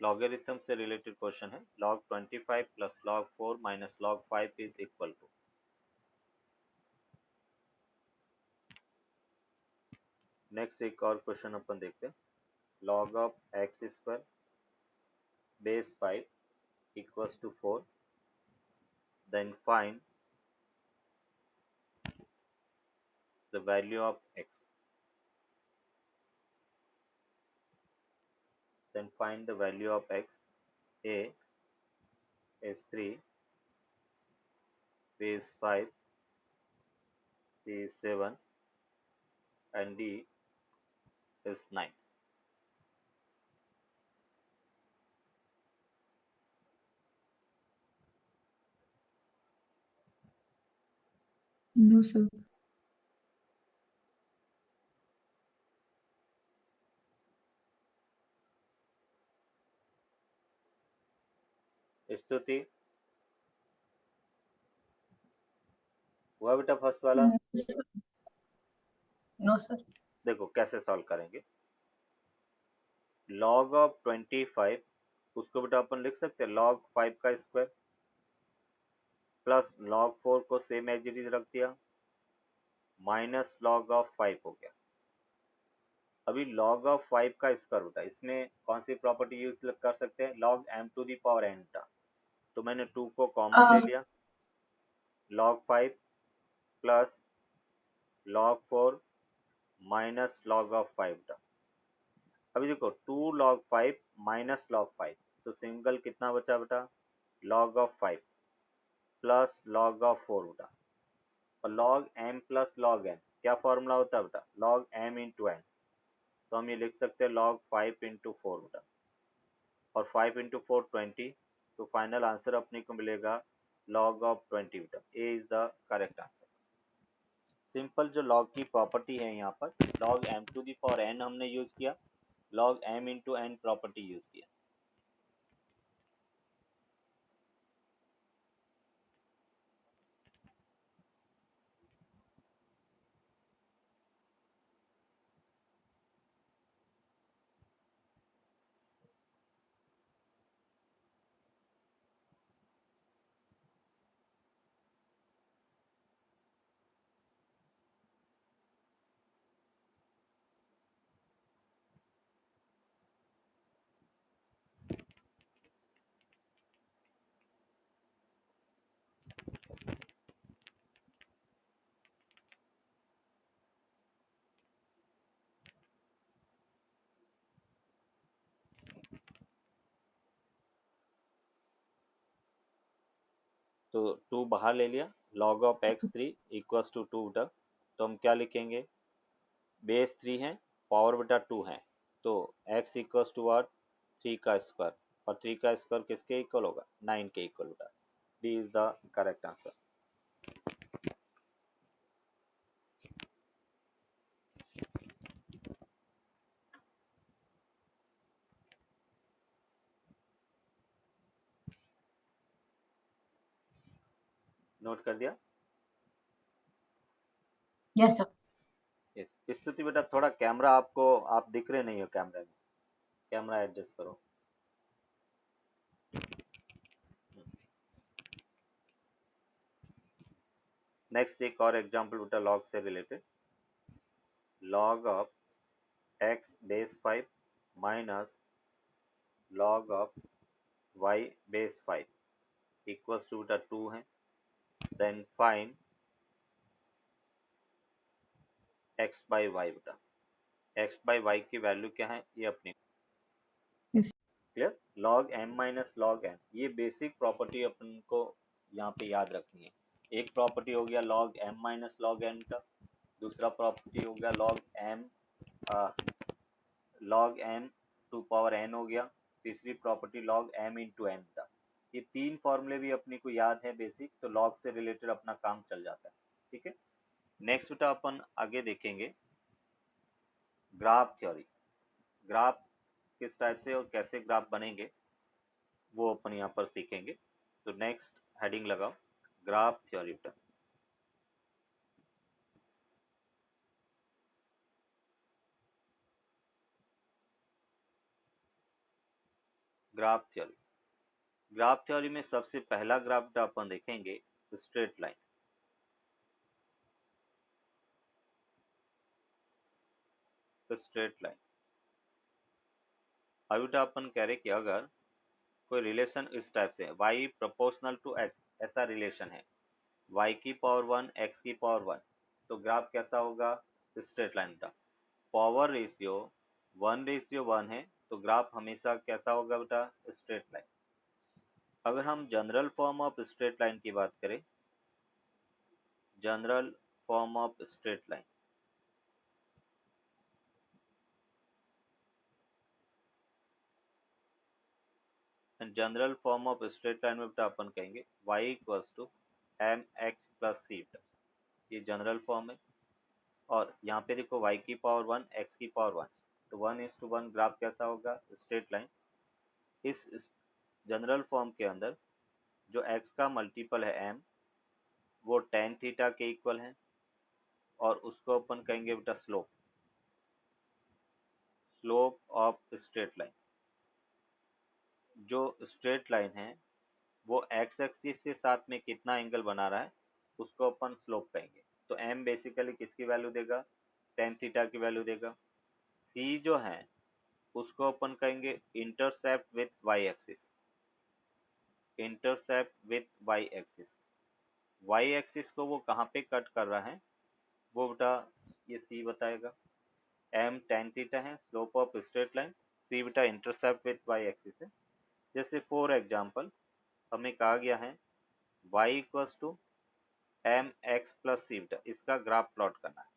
Logarithm से related question है। log 25 plus log 4 minus log 5 is equal to. Next एक और क्वेश्चन अपन देखते हैं। log of x square base 5 equals to 4, then find the value of x, then find the value of x. A is 3, B is 5, C is 7, and D is 9. No, sir. स्तुति हुआ बेटा first वाला? No, sir. No, sir. देखो कैसे solve करेंगे। log of 25 उसको बेटा अपन लिख सकते हैं log 5 का स्क्वायर प्लस log 4 को सेम एज इट इज रख दिया माइनस log ऑफ 5 हो गया। अभी log ऑफ 5 का स्क्वायर बेटा इसमें कौन सी प्रॉपर्टी यूज कर सकते हैं? log m to the power n था, तो मैंने 2 को कॉमन ले लिया। log 5 plus log 4 minus log of 5 था। अभी देखो 2 log 5 माइनस log 5, तो सिंगल कितना बचा बेटा? log of 5 plus log of 4 बेटा। और log m plus log n क्या फॉर्मूला होता है बेटा? log m into n। तो हम ये लिख सकते हैं log 5 इंटू 4 बेटा, और 5 इंटू 4 20, तो फाइनल आंसर अपने को मिलेगा log ऑफ 20 बेटा। A is the correct answer. Simple जो log की प्रॉपर्टी है यहाँ पर log m to the power n हमने यूज किया, log m into n property use किया। तो 2 बाहर ले लिया, log of x3 equals to 2 बेटा। तो हम क्या लिखेंगे? बेस 3 है, पावर बेटा 2 है, तो x इक्वल्स टू व्हाट? 3 का स्क्वायर, और 3 का स्क्वायर किसके इक्वल होगा? 9 के इक्वल बेटा। D is the correct answer. Note कर दिया? Yes, sir. यस स्तुति बेटा, थोड़ा कैमरा आपको आप दिख रहे नहीं हो कैमरे में, कैमरा एडजस्ट करो। नेक्स्ट एक और एग्जांपल बेटा लॉग से related. log of x base 5 minus log of y base 5 equals to बेटा 2 है, then find x by y बेटा। x बाई वाई की वैल्यू क्या है ये अपनी Yes. Clear. log m minus log n, ये बेसिक प्रॉपर्टी अपन को यहाँ पे याद रखनी है। एक प्रॉपर्टी हो गया log m minus log n का, दूसरा प्रॉपर्टी हो गया log m to power n हो गया, तीसरी property log m into n का। ये 3 फॉर्मूले भी अपने को याद है बेसिक, तो log से रिलेटेड अपना काम चल जाता है। ठीक है, नेक्स्ट बेटा अपन आगे देखेंगे ग्राफ थ्योरी। ग्राफ किस टाइप से और कैसे ग्राफ बनेंगे वो अपन यहाँ पर सीखेंगे। तो नेक्स्ट हेडिंग लगाओ ग्राफ थ्योरी बेटा। Graph theory. ग्राफ थ्योरी में सबसे पहला ग्राफ जो अपन देखेंगे स्ट्रेट लाइन। स्ट्रेट लाइन अभी तो अपन कह रहे कि अगर कोई रिलेशन इस टाइप से है y प्रोपोर्शनल टू x, ऐसा रिलेशन है y की पावर 1 x की पावर 1, तो ग्राफ कैसा होगा? स्ट्रेट लाइन का। पावर रेशियो 1:1 है तो ग्राफ हमेशा कैसा होगा बेटा? Straight line. अगर हम general form of straight line की बात करें, general form of straight line, general form of straight line में बेटा अपन कहेंगे y equals to M X plus C, ये जनरल फॉर्म है। और यहाँ पे देखो y की पावर 1 x की पावर 1, तो 1:1 ग्राफ कैसा होगा? Straight line. इस जनरल फॉर्म के अंदर जो x का मल्टीपल है m, वो tan थीटा के इक्वल है, और उसको अपन कहेंगे बेटा slope, slope of straight line. जो स्ट्रेट लाइन है वो x एक्सिस के साथ में कितना एंगल बना रहा है उसको अपन स्लोप कहेंगे। तो m बेसिकली किसकी वैल्यू देगा? tan थीटा की वैल्यू देगा। c जो है उसको अपन कहेंगे intercept with y axis, intercept with y axis. y axis को वो कहाँ पे कट कर रहा है वो बेटा ये c बताएगा। m tan थीटा है, slope of straight line, c बेटा इंटरसेप्ट विथ y एक्सिस है। जैसे फॉर एग्जांपल हमें कहा गया है y equals to M X plus C बेटा, इसका ग्राफ प्लॉट करना है।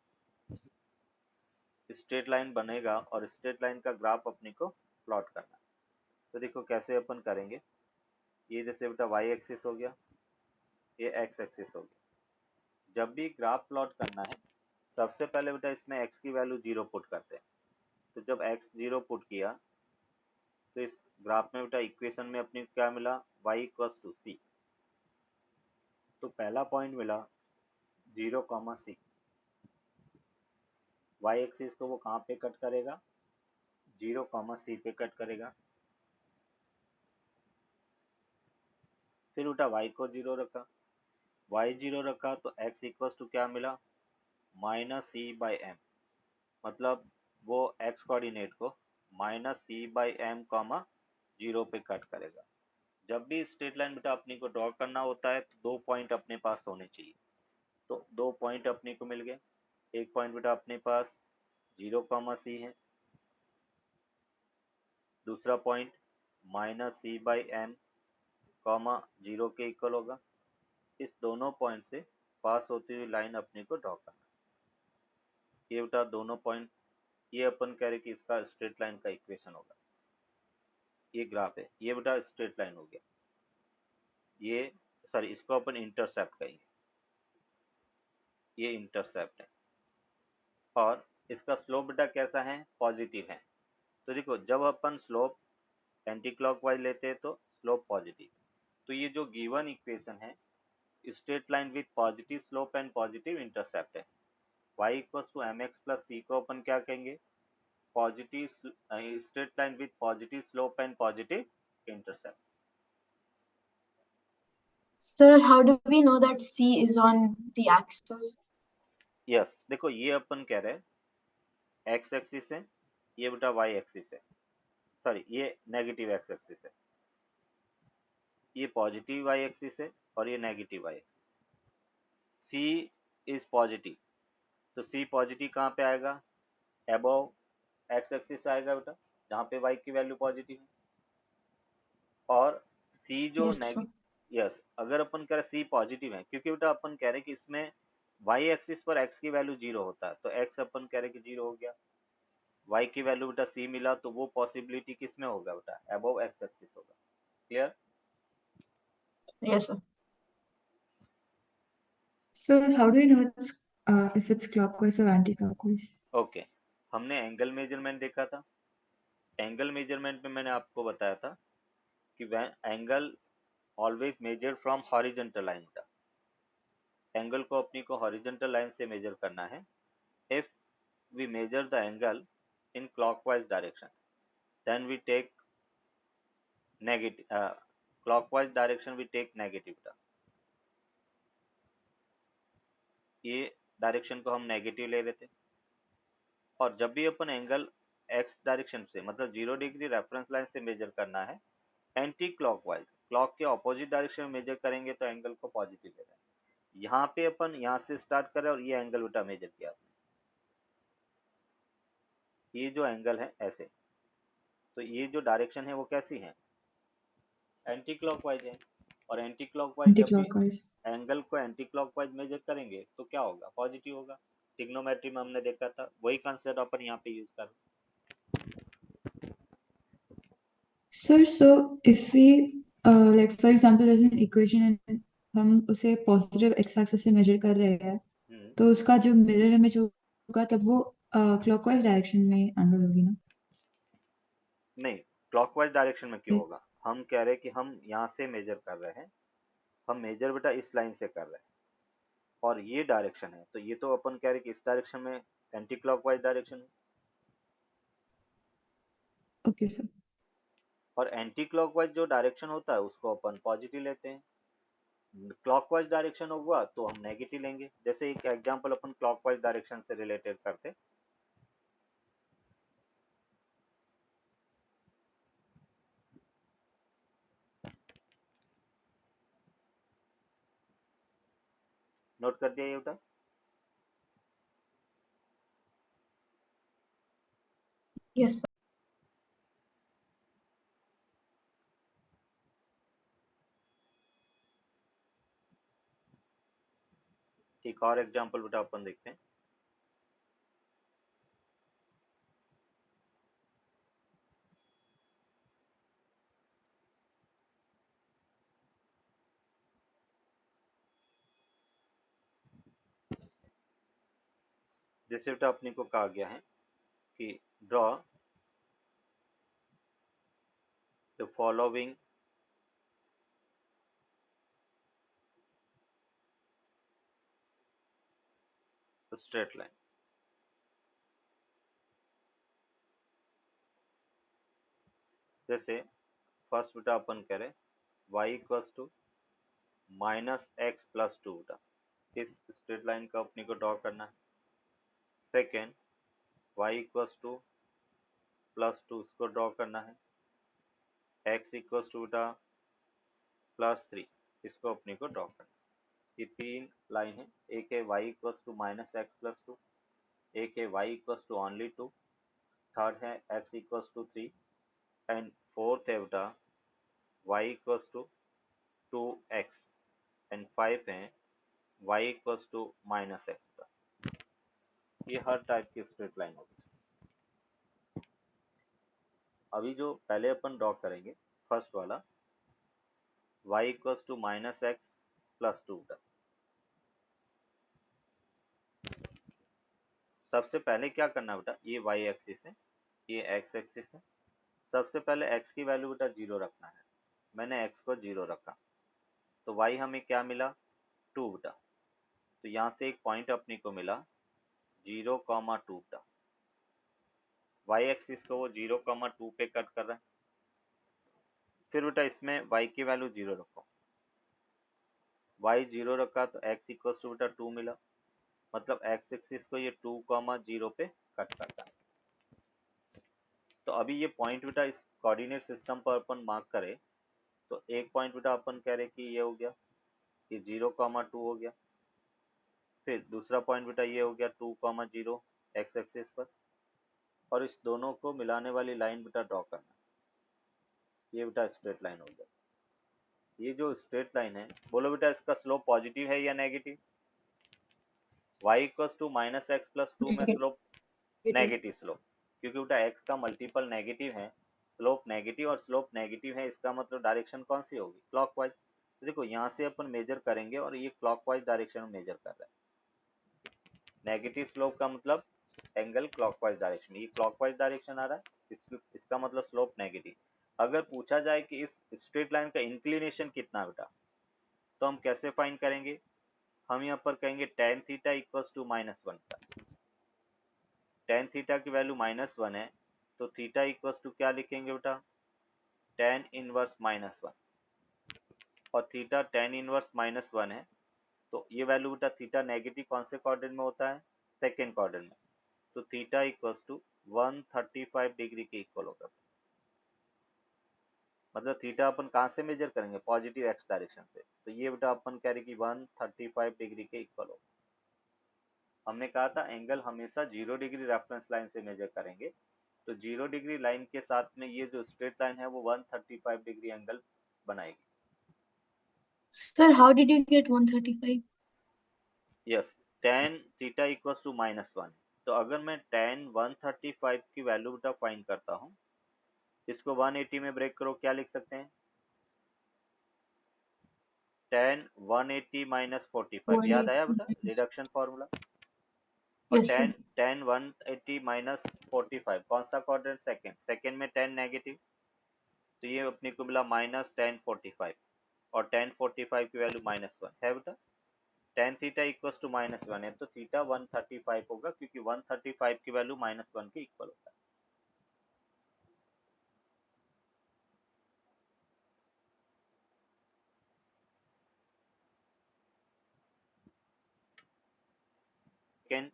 स्ट्रेट लाइन बनेगा और स्ट्रेट लाइन का ग्राफ अपने को प्लॉट करना है। तो देखो कैसे अपन करेंगे। ये जैसे बेटा y एक्सिस हो गया, ये x एक्सिस हो गया। जब भी ग्राफ प्लॉट करना है सबसे पहले बेटा इसमें x की वैल्यू 0 पुट करते हैं। तो जब x 0 पुट किया तो इस ग्राफ में बेटा इक्वेशन में अपने क्या मिला? y इक्वल्स टू सी। तो पहला पॉइंट मिला 0, c। y एक्सिस को वो कहाँ पे कट करेगा? 0, c पे कट करेगा। फिर बेटा y को 0 रखा, y 0 रखा तो x इक्वल्स टू क्या मिला? -c/m। मतलब वो x कोऑर्डिनेट को -c/m, 0 पे कट करेगा। जब भी स्ट्रेट लाइन बेटा अपने को ड्रॉ करना होता है तो 2 पॉइंट अपने पास होने चाहिए। तो 2 पॉइंट अपने को मिल गए। एक पॉइंट बेटा अपने पास 0, c है, दूसरा पॉइंट -c/m, 0 के इक्वल होगा। इस दोनों पॉइंट से पास होती हुई लाइन अपने को ड्रॉ करना है। ये बेटा दोनों पॉइंट, ये अपन कह रहे कि इसका स्ट्रेट लाइन का इक्वेशन होगा। ये ग्राफ है, ये बेटा स्ट्रेट लाइन हो गया। ये सॉरी, इसको अपन इंटरसेप्ट कहेंगे, ये इंटरसेप्ट है। और इसका स्लोप बेटा कैसा है? पॉजिटिव है। तो देखो जब अपन स्लोप एंटी क्लॉकवाइज लेते हैं तो स्लोप पॉजिटिव। तो ये जो गिवन इक्वेशन है straight line with positive slope and positive intercept है। y equals to M X plus C को अपन क्या कहेंगे? Positive straight line with positive slope and positive intercept. Sir, how do we know that C is on the axis? Yes, देखो ये अपन कह रहे हैं x एक्सिस है, ये बेटा y एक्सिस है, सॉरी ये नेगेटिव x एक्सिस है, ये पॉजिटिव y एक्सिस है और ये negative y axis. c is positive, तो c पॉजिटिव कहाँ पे आएगा? अबव x एक्सिस आएगा बेटा, जहाँ पे y की वैल्यू पॉजिटिव है। और c जो Yes, sir. यस, अगर अपन कह रहे c पॉजिटिव है क्योंकि बेटा अपन कह रहे कि इसमें y एक्सिस पर x की वैल्यू 0 होता है, तो x अपन कह रहे कि 0 हो गया। y की वैल्यू बेटा c मिला तो वो पॉसिबिलिटी किस में होगा बेटा? अबव x एक्सिस होगा। Clear? Yes, sir. Sir, how do you know if it's clockwise or anti-clockwise? Okay, हमने एंगल मेजरमेंट देखा था। एंगल मेजरमेंट में मैंने आपको बताया था कि angle always measure from horizontal line का, एंगल को अपनी को हॉरिजॉन्टल लाइन से मेजर करना है। If we measure the angle in clockwise direction, then we take negative clockwise direction we take negative बेटा, ये डायरेक्शन को हम नेगेटिव ले रहे थे। और जब भी अपन एंगल एक्स डायरेक्शन से मतलब 0 डिग्री रेफरेंस लाइन से मेजर करना है एंटी क्लॉकवाइज क्लॉक के ऑपोजिट डायरेक्शन में मेजर करेंगे तो एंगल को पॉजिटिव ले रहे हैं। यहाँ पे अपन यहाँ से स्टार्ट कर रहे हैं और ये एंगल बेटा मेजर किया आपने, ये जो एंगल है ऐसे, तो ये जो डायरेक्शन है वो कैसी है, एंटी क्लॉकवाइज है। और एंटी क्लॉकवाइज एंटी जब भी क्लॉकवाइज। एंगल को एंटी क्लॉकवाइज मेजर करेंगे तो क्या होगा, पॉजिटिव होगा। ट्रिग्नोमेट्री में हमने देखा था, वही कंसेप्ट अपन यहाँ पे यूज कर रहे हैं। Sir, so if we like for example there's an equation and हम उसे पॉजिटिव एक्स एक्सिस से मेजर कर रहे हैं तो उसका जो मिरर इमेज होगा तब वो क्लॉकवाइज डायरेक्शन में एंगल होगी ना? नहीं, क्लॉकवाइज डायरेक्शन में क्यों Like, होगा, हम कह रहे हैं कि हम यहाँ से मेजर कर रहे हैं, हम मेजर बेटा इस लाइन से कर रहे हैं और ये डायरेक्शन है, तो ये तो अपन कह रहे हैं कि इस डायरेक्शन में एंटी क्लॉकवाइज डायरेक्शन है। okay sir. और एंटी क्लॉकवाइज जो डायरेक्शन होता है उसको अपन पॉजिटिव लेते हैं, क्लॉकवाइज डायरेक्शन होगा तो हम नेगेटिव लेंगे। जैसे एक एग्जांपल अपन क्लॉकवाइज डायरेक्शन से रिलेटेड करते, नोट कर दिया ये बेटा। Yes, sir. एक और एग्जांपल बेटा अपन देखते हैं। जैसे बेटा अपने को कहा गया है कि draw the following straight line. जैसे फर्स्ट बेटा अपन करें y equals to minus x plus two बेटा, इस स्ट्रेट लाइन का अपने को ड्रॉ करना है। Second y equals two plus two, इसको ड्रॉ करना है। x इक्वल्स टू बेटा प्लस थ्री, इसको अपने को ड्रॉ करना है। ये तीन लाइन है, एक है y equals to minus x plus two, एक है y equals to only two, third है x equals to three and fourth है बेटा y equals to two x and five है y equals to minus x. ये हर type की straight line होगी। अभी जो पहले अपन ड्रॉ करेंगे फर्स्ट वाला y equals to minus x plus two का, सबसे पहले क्या करना बेटा, ये y एक्सिस है, ये x एक्सिस है। सबसे पहले x की वैल्यू बेटा 0 रखना है, मैंने x को 0 रखा तो y हमें क्या मिला 2 बेटा। तो यहाँ से एक पॉइंट अपने को मिला 0,2 बेटा, y एक्सिस को वो 0,2 पे कट कर रहा है। फिर बेटा इसमें y की वैल्यू 0 रखो, y 0 रखा तो x इक्वल्स टू बेटा 2 मिला, मतलब x एक्सिस को ये 2,0 पे कट करता है। तो अभी ये पॉइंट बेटा इस कोऑर्डिनेट सिस्टम पर अपन मार्क करें तो एक पॉइंट बेटा अपन कह रहे कि ये हो गया, ये 0,2 हो गया। फिर दूसरा पॉइंट बेटा ये हो गया 2,0 एक्स एक्सिस पर, और इस दोनों को मिलाने वाली लाइन बेटा ड्रॉ करना, ये बेटा स्ट्रेट लाइन हो गया। ये जो स्ट्रेट लाइन है बोलो बेटा इसका स्लोप पॉजिटिव है या negative, y equals to minus x plus two में स्लोप नेगेटिव स्लोप, क्योंकि बेटा x का मल्टीपल नेगेटिव है, स्लोप नेगेटिव और स्लोप नेगेटिव है, इसका मतलब डायरेक्शन कौन सी होगी, क्लॉकवाइज। तो देखो यहाँ से अपन मेजर करेंगे और ये क्लॉकवाइज डायरेक्शन में मेजर कर रहा है। नेगेटिव स्लोप का मतलब एंगल क्लॉकवाइज डायरेक्शन, ये क्लॉकवाइज डायरेक्शन आ रहा है, इसका मतलब स्लोप नेगेटिव। अगर पूछा जाए कि इस स्ट्रेट लाइन का इंक्लिनेशन कितना बेटा, तो हम कैसे फाइंड करेंगे, हम यहाँ पर कहेंगे tan थीटा इक्वल्स टू -1 का। tan थीटा की वैल्यू -1 है तो थीटा इक्वल्स टू क्या लिखेंगे बेटा, tan इनवर्स -1 और थीटा tan इनवर्स -1 है, तो ये वैल्यू बेटा थीटा नेगेटिव कौन से क्वाड्रेंट में होता है? सेकेंड क्वाड्रेंट में। तो थीटा इक्वल्स टू 135 डिग्री के इक्वल होगा। मतलब थीटा अपन कहाँ से मेजर करेंगे? पॉजिटिव एक्स डायरेक्शन से। तो ये बेटा अपन कह रहे कि 135 डिग्री के इक्वल होगा। हमने कहा था एंगल हमेशा 0 डिग्री रेफरेंस लाइन से मेजर करेंगे, तो 0 डिग्री लाइन के साथ में ये जो स्ट्रेट लाइन है वो 135 डिग्री एंगल बनाएगी। Sir, how did you get 135? Yes, tan theta equals to -1। तो अगर मैं tan 135 की वैल्यू बेटा फाइंड करता हूँ, इसको 180 में ब्रेक करो, क्या लिख सकते हैं? tan 180 - 45, याद आया बेटा 180 रिडक्शन फॉर्मूला? और yes sir. tan 180 - 45 कौन सा क्वाड्रेंट? सेकेंड। सेकेंड में tan नेगेटिव, तो ये अपने को मिला -tan45 और tan45 की वैल्यू -1 है बेटा। tan थीटा इक्वल्स टू -1 है, तो थीटा 135 होगा, क्योंकि 135 की वैल्यू -1 के इक्वल होता है। सेकेंड,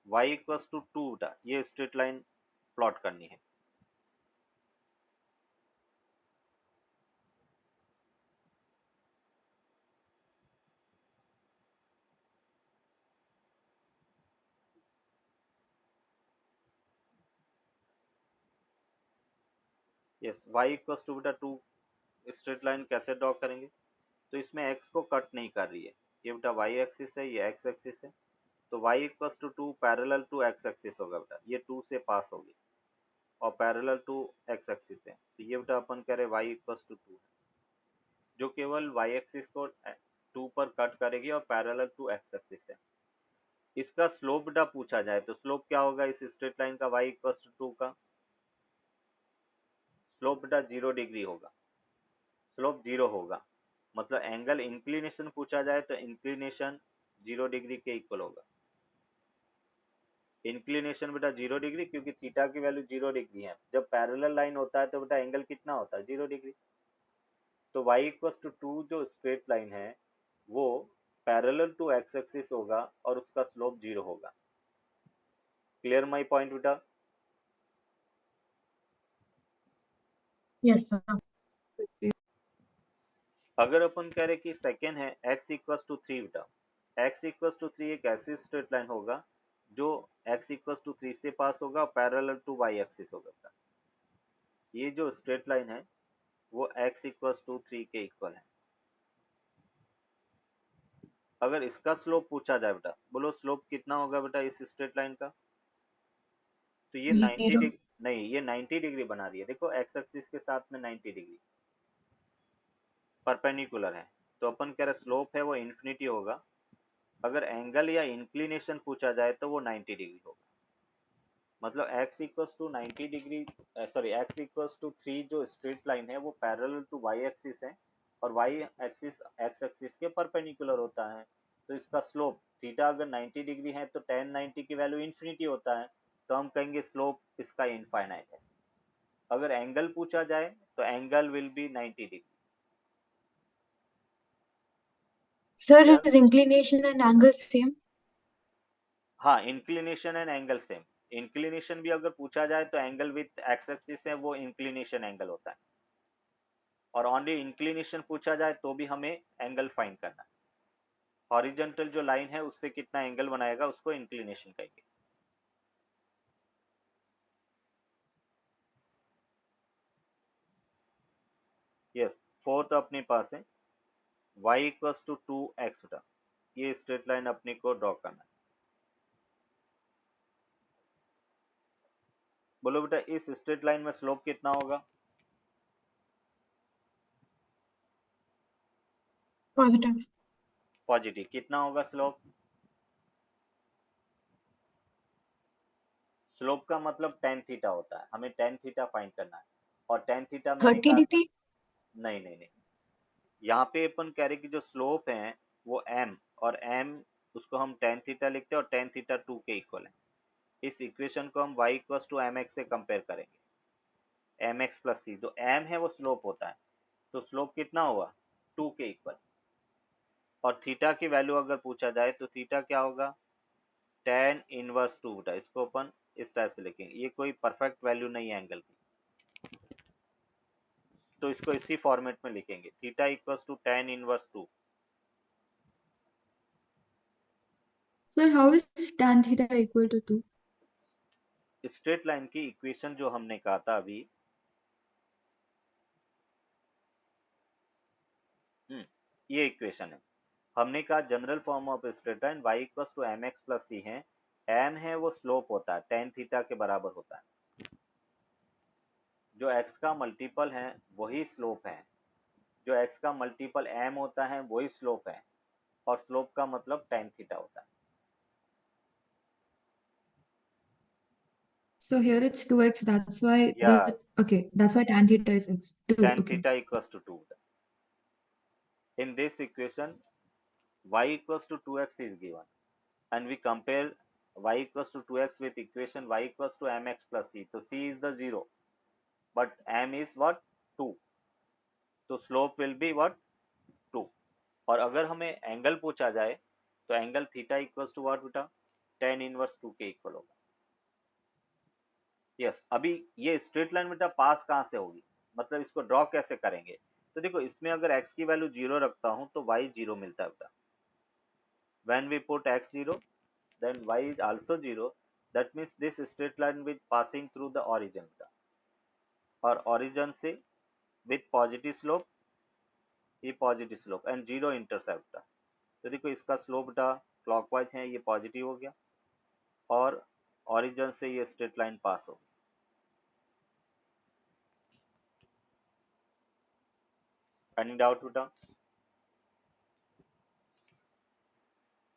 y इक्वल्स टू 2 बेटा, ये स्ट्रेट लाइन प्लॉट करनी है। यस, y इक्वल्स टू बेटा 2, स्ट्रेट लाइन कैसे ड्रॉ करेंगे? तो इसमें x को कट नहीं कर रही है, ये बेटा y एक्सिस है, ये x एक्सिस है, तो y equals to 2 parallel to x axis होगा बेटा, ये 2 से पास होगी और पैरेलल टू x एक्सिस है, तो ये बेटा अपन कह रहे y इक्वल्स टू 2 है, जो केवल y एक्सिस को 2 पर कट करेगी और पैरेलल टू x एक्सिस है। इसका स्लोप बेटा पूछा जाए तो स्लोप क्या होगा इस स्ट्रेट लाइन का? y इक्वल्स टू 2 का स्लोप बेटा 0 डिग्री होगा, स्लोप 0 होगा। मतलब एंगल इंक्लिनेशन पूछा जाए तो इंक्लिनेशन 0 डिग्री के इक्वल होगा। इंक्लिनेशन बेटा 0 डिग्री, क्योंकि थीटा की वैल्यू 0 डिग्री है। जब पैरेलल लाइन होता है तो बेटा एंगल कितना होता है? 0 डिग्री। तो y इक्वल्स टू 2 जो स्ट्रेट लाइन है वो पैरेलल टू x एक्सिस होगा और उसका स्लोप 0 होगा। क्लियर माई पॉइंट बेटा? Yes sir. अगर अपन कह रहे कि सेकेंड है x इक्वल्स टू 3 बेटा, x इक्वल्स टू 3 एक ऐसी स्ट्रेट लाइन होगा जो x इक्वल्स टू 3 से पास होगा और पैरेलल टू y एक्सिस होगा बेटा। ये जो स्ट्रेट लाइन है वो x इक्वल्स टू 3 के इक्वल है। अगर इसका स्लोप पूछा जाए बेटा, बोलो स्लोप कितना होगा बेटा इस स्ट्रेट लाइन का? तो ये 90 0. डिग्री नहीं, ये 90 डिग्री बना रही है। देखो x एक्सिस के साथ में 90 डिग्री परपेंडिकुलर है, तो अपन कह रहे स्लोप है वो इन्फिनिटी होगा। अगर एंगल या इंक्लिनेशन पूछा जाए तो वो 90 डिग्री होगा। मतलब x equals to 90 degree, sorry x equals to 3 जो स्ट्रेट लाइन है वो पैरेलल टू y एक्सिस है और y एक्सिस x एक्सिस के परपेंडिकुलर होता है। तो इसका स्लोप थीटा अगर 90 डिग्री है तो tan 90 की वैल्यू इन्फिनिटी होता है, तो हम कहेंगे स्लोप इसका इनफाइनाइट है। अगर एंगल पूछा जाए तो angle will be 90 degree. Sir, clear? is inclination and angle same? हाँ, inclination and angle same. Inclination भी अगर पूछा जाए तो एंगल विथ एक्स एक्सिस है वो इंक्लिनेशन एंगल होता है, और ओनली इंक्लिनेशन पूछा जाए तो भी हमें एंगल फाइंड करना है। हॉरिजॉन्टल जो लाइन है उससे कितना एंगल बनाएगा उसको इंक्लिनेशन कहेंगे। यस, फोर्थ अपने पास है y इक्वल्स टू 2x बेटा, ये स्ट्रेट लाइन अपने को ड्रॉ करना है। बोलो बेटा इस स्ट्रेट लाइन में स्लोप कितना होगा? Positive. पॉजिटिव। कितना होगा स्लोप? स्लोप का मतलब tan थीटा होता है, हमें tan थीटा फाइंड करना है। और tan थीटा मैंने 30 कहा, degree? नहीं नहीं नहीं, यहाँ पे अपन कह रहे कि जो स्लोप है वो m, और m उसको हम tan थीटा लिखते हैं और tan थीटा 2 के इक्वल है। इस इक्वेशन को हम y इक्वल्स टू mx से कंपेयर करेंगे। एम एक्स प्लस सी, जो एम है वो स्लोप होता है, तो स्लोप कितना होगा 2 के इक्वल। और थीटा की वैल्यू अगर पूछा जाए तो थीटा क्या होगा tan इनवर्स 2 बेटा, इसको अपन इस टाइप से लिखेंगे, ये कोई परफेक्ट वैल्यू नहीं है एंगल की, तो इसको इसी फॉर्मेट में लिखेंगे, theta equals to tan inverse 2। Sir how is tan theta equal to 2? Straight line की इक्वेशन जो हमने कहा था अभी, ये इक्वेशन है, हमने कहा general form of straight line y equals to M X plus C है, m है वो स्लोप होता है, tan थीटा के बराबर होता है, जो x का मल्टीपल है वही स्लोप है, जो x का मल्टीपल m होता है वही स्लोप है, और स्लोप का मतलब tan थीटा होता है। So here it's 2x, that's why Yes, that's why tan theta is x 2. tan Okay. theta equals to 2. In this equation, y equals to 2x is given, and we compare y equals to 2x with equation y equals to mx plus c. So c is the 0, but m is what 2. So slope will be what 2. और अगर हमें angle पूछा जाए तो angle theta equals to what बेटा tan inverse 2 के equal होगा। Yes, अभी ये स्ट्रेट लाइन बेटा पास कहाँ से होगी, मतलब इसको ड्रॉ कैसे करेंगे, तो देखो इसमें अगर x की वैल्यू 0 रखता हूं तो y 0 मिलता है बेटा, when we put x 0 then y is also 0, that means this straight line will passing through the origin बेटा, और origin से with positive slope, ये पॉजिटिव स्लोप एंड 0 इंटरसेप्ट बेटा, तो देखो इसका स्लोप बेटा क्लॉकवाइज है, ये पॉजिटिव हो गया, और ऑरिजिन से ये स्ट्रेट लाइन पास हो गई। एनी डाउट बेटा?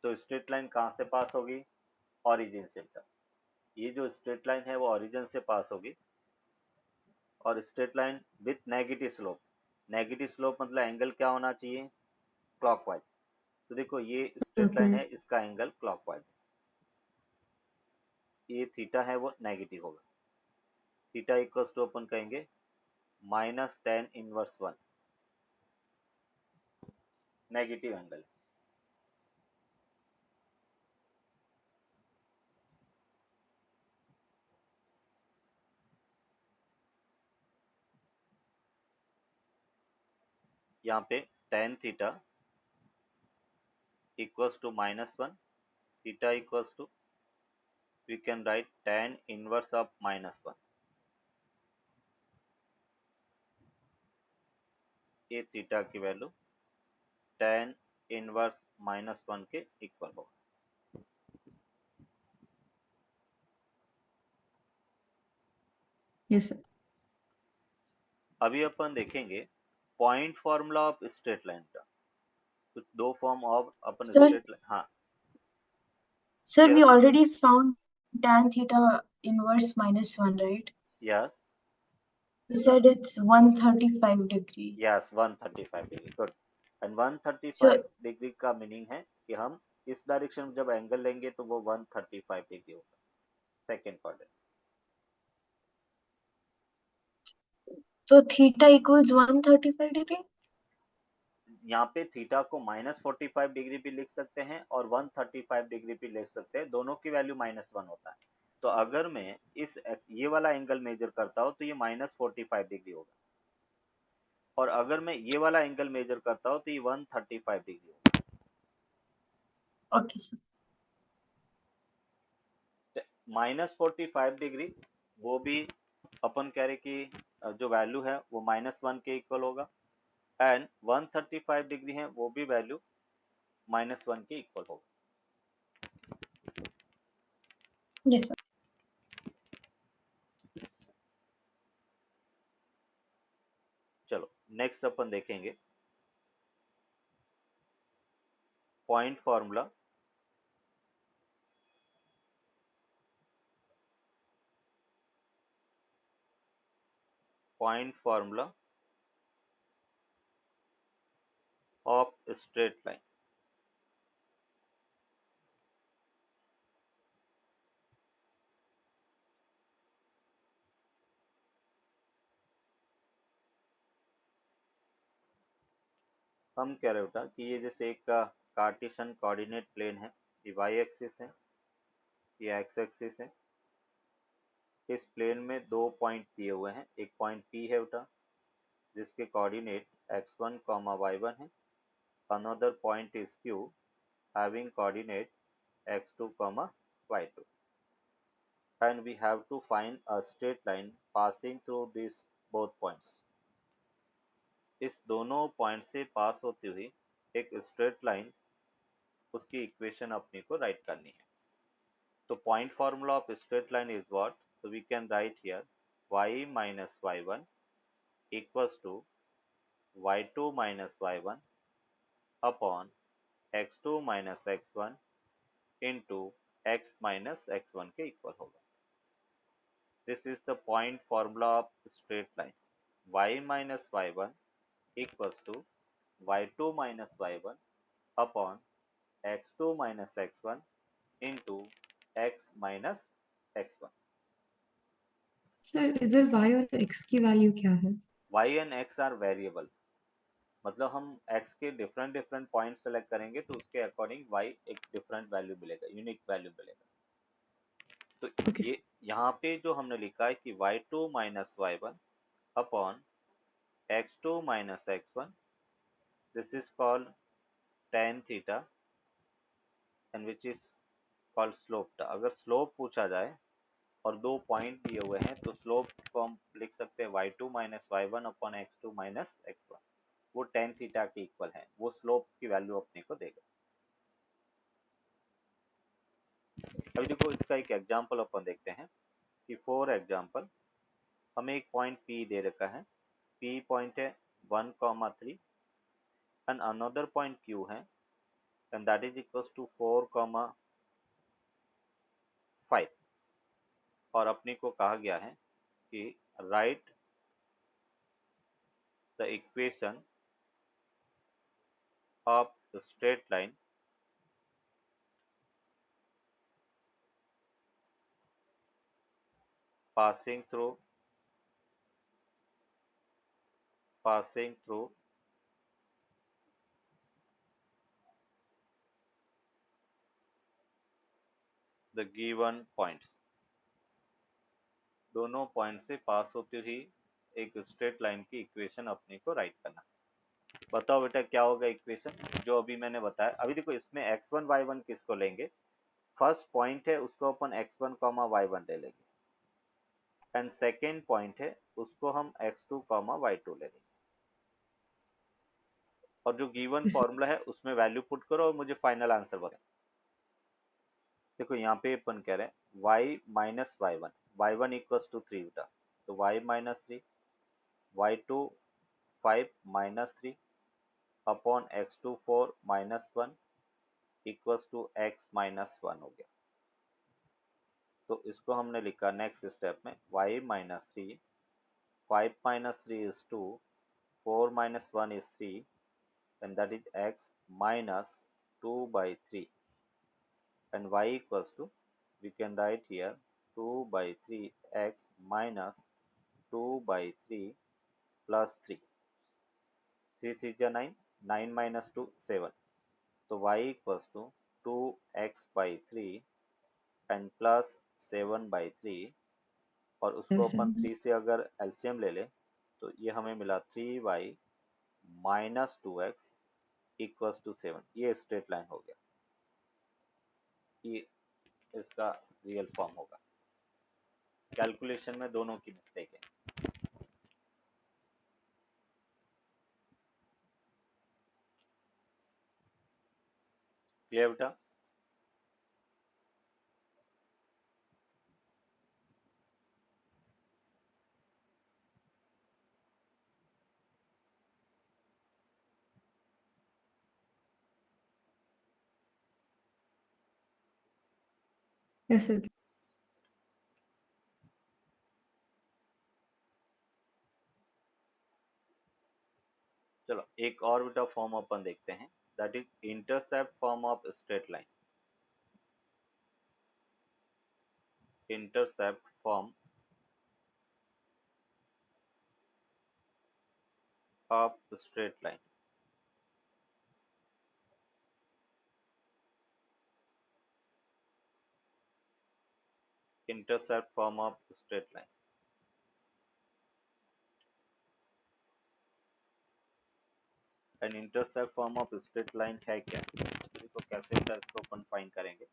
तो स्ट्रेट लाइन कहाँ से पास होगी, ऑरिजिन से बेटा, ये जो स्ट्रेट लाइन है वो ऑरिजिन से पास होगी, और straight line with negative slope, negative slope मतलब एंगल क्या होना चाहिए क्लॉकवाइज, तो देखो ये स्ट्रेट लाइन है, Clockwise. इसका एंगल क्लॉकवाइज, ये थीटा है वो नेगेटिव होगा, थीटा इक्वल्स टू अपन कहेंगे minus tan inverse 1, negative angle. यहाँ पे tan theta equals to -1, theta equals to we can write tan inverse of -1, ये थीटा की वैल्यू tan इनवर्स -1 के इक्वल होगा। Yes sir. अभी अपन देखेंगे point formula of straight line का, कुछ दो form of upon Sir, straight line, हाँ sir, we yes already found tan theta inverse -1, right? Yes You said it's 135 degrees. Yes 135 degree, good, and 135 So, degree का meaning है कि हम इस direction में जब एंगल लेंगे तो वो 135 डिग्री होगा, second quadrant. so theta equals 135 degree? यहाँ पे थीटा को -45 डिग्री भी लिख सकते हैं और 135 डिग्री भी लिख सकते हैं, दोनों की वैल्यू -1 होता है, तो अगर मैं ये वाला एंगल मेजर करता हूँ तो ये -45 डिग्री होगा, और अगर मैं ये वाला एंगल मेजर करता हूँ तो ये 135 डिग्री होगा। Okay, sir. -45 डिग्री वो भी अपन कह रहे कि जो वैल्यू है वो -1 के इक्वल होगा, एंड 135 डिग्री है वो भी वैल्यू -1 के इक्वल होगा। Yes, sir. चलो नेक्स्ट अपन देखेंगे point formula of straight line. हम कह रहे बेटा कि ये जैसे एक कार्टेशियन कोऑर्डिनेट प्लेन है, ये वाई एक्सिस है, ये एक्स एक्सिस है। इस प्लेन में दो पॉइंट दिए हुए हैं, एक पॉइंट P है बेटा जिसके कोऑर्डिनेट x1, y1 है। Another point is Q having coordinate x2, y2, and we have to find a straight line passing through these both points. इस दोनों पॉइंट से पास होती हुई एक स्ट्रेट लाइन, उसकी इक्वेशन अपने को राइट करनी है। तो point formula of straight line is what? So we can write here y minus y1 equals to y2 minus y1 upon x2 minus x1 into x minus x1 के equal होगा। This is the point formula of straight line. Y minus y1 equals to y2 minus y1 upon x2 minus x1 into x minus x1। Sir इधर y और x की value क्या है? y and x are variable, मतलब हम x के different point select करेंगे तो उसके अकॉर्डिंग y एक डिफरेंट वैल्यू मिलेगा, यूनिक वैल्यू मिलेगा। तो Okay. ये यहाँ पे जो हमने लिखा है कि y2 minus y1 upon x2 minus x1, this is called tan theta and which is called slope. अगर स्लोप पूछा जाए और दो पॉइंट दिए हुए हैं तो स्लोप को हम लिख सकते हैं y2 minus y1 upon x2 minus x1, वो tan थीटा के इक्वल है, वो स्लोप की वैल्यू अपने को देगा। अभी देखो इसका एक एग्जांपल अपन देखते हैं कि फॉर एग्जांपल हमें एक पॉइंट P दे रखा है, P पॉइंट है 1,3 एंड अनदर पॉइंट Q है and that is equals to 4,5 और अपने को कहा गया है कि write the equation of the straight line passing through the given points। दोनों पॉइंट से पास होती हुई एक स्ट्रेट लाइन की इक्वेशन अपने को राइट करना। बताओ बेटा क्या होगा इक्वेशन जो अभी मैंने बताया। अभी देखो इसमें x1 y1 किसको लेंगे, फर्स्ट पॉइंट है उसको अपन x1 y1 ले लेंगे एंड सेकेंड पॉइंट है उसको हम x2 y2 ले लेंगे। और जो गिवन फॉर्मूला है उसमें वैल्यू पुट करो और मुझे फाइनल आंसर बताओ। देखो यहाँ पे अपन कह रहे हैं y minus y1 equals to 3 बेटा, तो y minus 3, y2 5 minus 3 upon x2 4 minus 1 equals to x minus 1 हो गया। तो इसको हमने लिखा नेक्स्ट स्टेप में y minus 3, 5 minus 3 is 2, 4 minus 1 is 3 and that is x minus 2 by 3 and y equals to, we can write here 2 by 3 x minus 2 by 3 plus 3, 3 3 is 9, 9 minus 2 7, तो y equals to 2x by 3 and plus 7 by 3 और उसको अपन 3 से अगर LCM ले ले तो ये हमें मिला 3y minus 2x equals to 7। ये स्ट्रेट लाइन हो गया, ये इसका रियल फॉर्म होगा। कैलकुलेशन में दोनों की मिस्टेक है। क्लियर बेटा? Yes, sir. चलो एक और बेटा फॉर्म अपन देखते हैं, that is intercept form of straight line. Intercept form of straight line. Intercept form of straight line. An intercept form of straight line है क्या, इसको कैसे इसको अपन फाइंड करेंगे।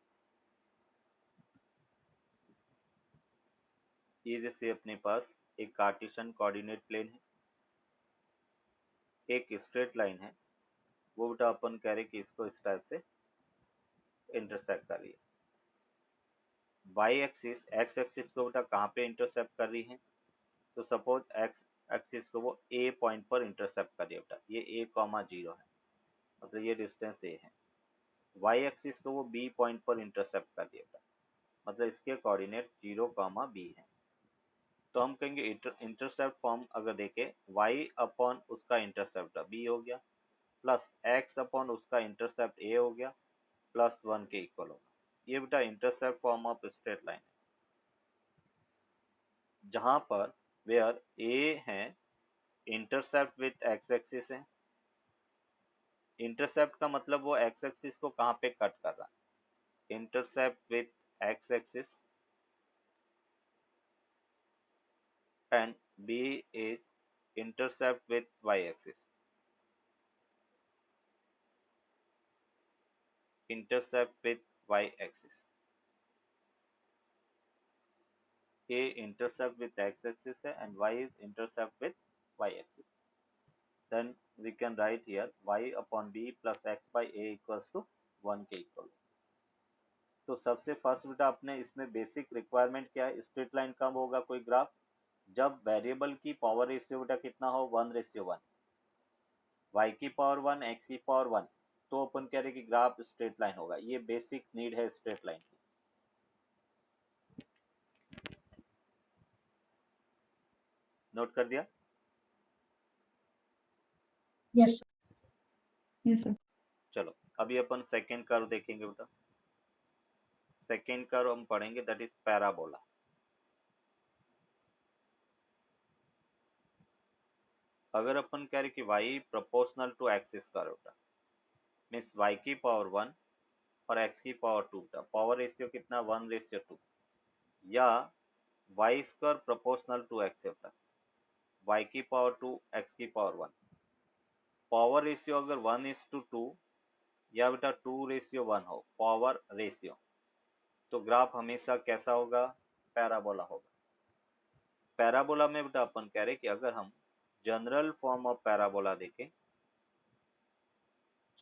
ये जैसे अपने पास एक कार्टेशियन कोऑर्डिनेट प्लेन है, एक स्ट्रेट लाइन है, वो बेटा अपन कह रहे कि इसको इस टाइप से इंटरसेक्ट कर रही है। वाई एक्सिस एक्स एक्सिस को बेटा कहाँ पे इंटरसेप्ट कर रही है, तो सपोज एक्स एक्सिस को वो ए पॉइंट पर इंटरसेप्ट कर रही है बेटा, ये ए कॉमा 0 है, मतलब ये डिस्टेंस ए है। वाई एक्सिस को वो बी पॉइंट पर इंटरसेप्ट कर रही है बेटा, मतलब इसके कोऑर्डिनेट 0 कॉमा बी है। तो हम कहेंगे इंटरसेप्ट फॉर्म अगर देखें, y अपॉन उसका इंटरसेप्ट b हो गया, प्लस x अपॉन उसका इंटरसेप्ट a हो गया, प्लस 1 के इक्वल होगा। ये बेटा intercept form of straight line है, जहां पर वेयर a है इंटरसेप्ट विथ x एक्सिस है। इंटरसेप्ट का मतलब वो x एक्सिस को कहाँ पे कट कर रहा है, intercept with x axis, and b is intercept with y axis, intercept with y axis। a intercept with x axis है and y is intercept with y axis, then we can write here y upon b plus x by a equals to 1 के equal. तो सबसे first बेटा अपने इसमें basic requirement क्या है, straight line कब होगा कोई ग्राफ, जब वेरिएबल की पावर रेशियो बेटा कितना हो 1:1, y की पावर 1 x की पावर 1, तो अपन कह रहे कि ग्राफ स्ट्रेट लाइन होगा। ये बेसिक नीड है स्ट्रेट लाइन की। नोट कर दिया। Yes, sir. Yes sir. चलो अभी अपन सेकेंड कर्व देखेंगे बेटा। सेकेंड कर्व हम पढ़ेंगे, दैट इज पैराबोला। अगर अपन कह रहे कि y proportional to axis curve बेटा, मीन्स y की पावर 1 और x की पावर 2 बेटा, पावर रेशियो कितना 1:2, या y square proportional to x बेटा, y की पावर 2 x की पावर 1, पावर रेशियो अगर 1:2 या बेटा 2:1 हो पावर रेशियो, तो ग्राफ हमेशा कैसा होगा, पैराबोला होगा। पैराबोला में बेटा अपन कह रहे कि अगर हम जनरल फॉर्म ऑफ पैराबोला देखें,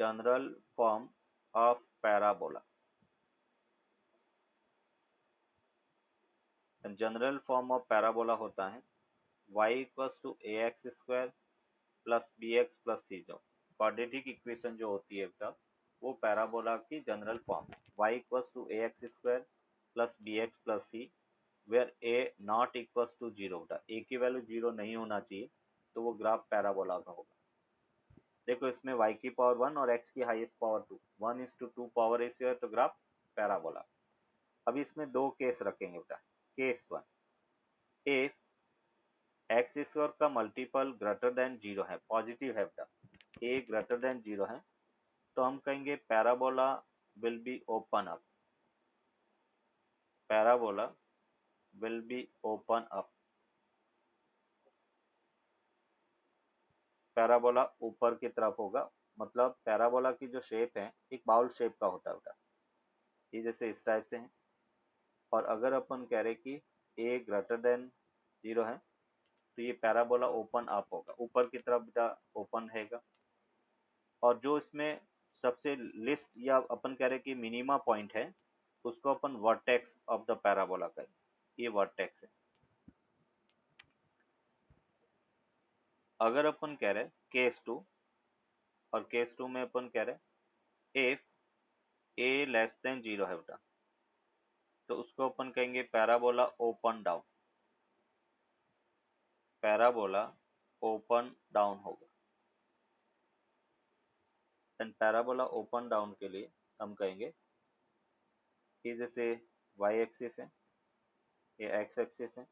general form of parabola, general form of parabola होता है y equals to A x square plus B x plus C, जो क्वाड्रेटिक इक्वेशन जो होती है बेटा, वो पैराबोला की जनरल फॉर्म है। y equals to A x square plus B x plus c, where a not equals to 0 बेटा, a की वैल्यू 0 नहीं होना चाहिए, तो वो ग्राफ पैराबोला का होगा। देखो इसमें y की पावर 1 और x की हाईएस्ट पावर 2, 1:2 पावर रेशियो है, तो ग्राफ पैराबोला। अभी इसमें दो केस रखेंगे बेटा। केस 1, इफ एक्स स्क्वायर का मल्टीपल ग्रेटर देन 0 है, पॉजिटिव है बेटा, a ग्रेटर देन 0 है, तो हम कहेंगे parabola will be open up, parabola will be open up, parabola ऊपर की तरफ होगा। मतलब पैराबोला की जो शेप है एक बाउल शेप का होता है बेटा, ये जैसे इस टाइप से है। और अगर अपन कह रहे कि a ग्रेटर देन 0 है, तो ये पैराबोला ओपन अप होगा, ऊपर की तरफ बेटा ओपन रहेगा। और जो इसमें सबसे लिस्ट या अपन कह रहे कि मिनिमा पॉइंट है, उसको अपन वर्टेक्स ऑफ द पैराबोला कहेंगे, ये वर्टेक्स है। अगर अपन कह रहे केस 2, और केस 2 में अपन कह रहे इफ a लेस देन 0 है बेटा, तो उसको अपन कहेंगे parabola open down, parabola open down होगा। एंड पैराबोला ओपन डाउन के लिए हम कहेंगे कि जैसे y एक्सिस है, ये x एक्सिस है,